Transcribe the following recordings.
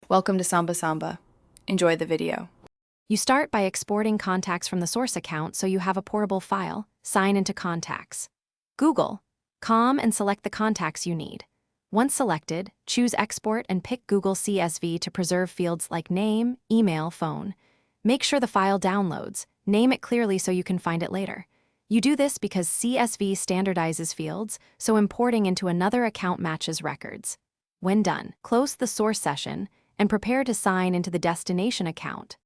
Welcome to Samba Samba. Enjoy the video. You start by exporting contacts from the source account so you have a portable file. Sign into Contacts. Google.com and select the contacts you need. Once selected, choose Export and pick Google CSV to preserve fields like name, email, phone. Make sure the file downloads. Name it clearly so you can find it later. You do this because CSV standardizes fields, so importing into another account matches records. When done, close the source session and prepare to sign into the destination account.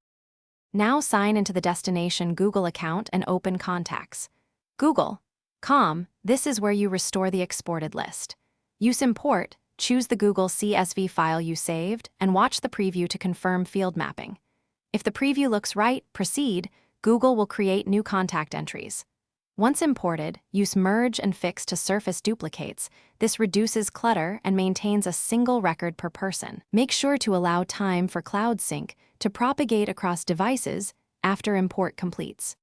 Now sign into the destination Google account and open Contacts. Google.com, this is where you restore the exported list. Use Import, choose the Google CSV file you saved, and watch the preview to confirm field mapping. If the preview looks right, proceed. Google will create new contact entries. Once imported, use Merge and Fix to surface duplicates. This reduces clutter and maintains a single record per person. Make sure to allow time for Cloud Sync to propagate across devices after import completes.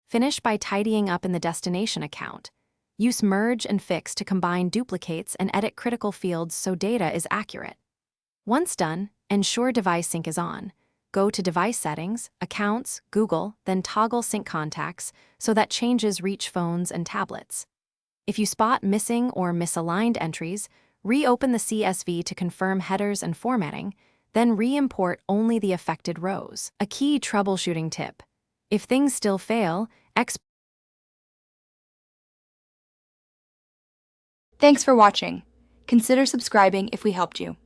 Finish by tidying up in the destination account. Use Merge and Fix to combine duplicates and edit critical fields so data is accurate. Once done, ensure device sync is on. Go to Device Settings, Accounts, Google, then toggle Sync Contacts so that changes reach phones and tablets. If you spot missing or misaligned entries, reopen the CSV to confirm headers and formatting, then re-import only the affected rows. A key troubleshooting tip: if things still fail, Thanks for watching. Consider subscribing if we helped you.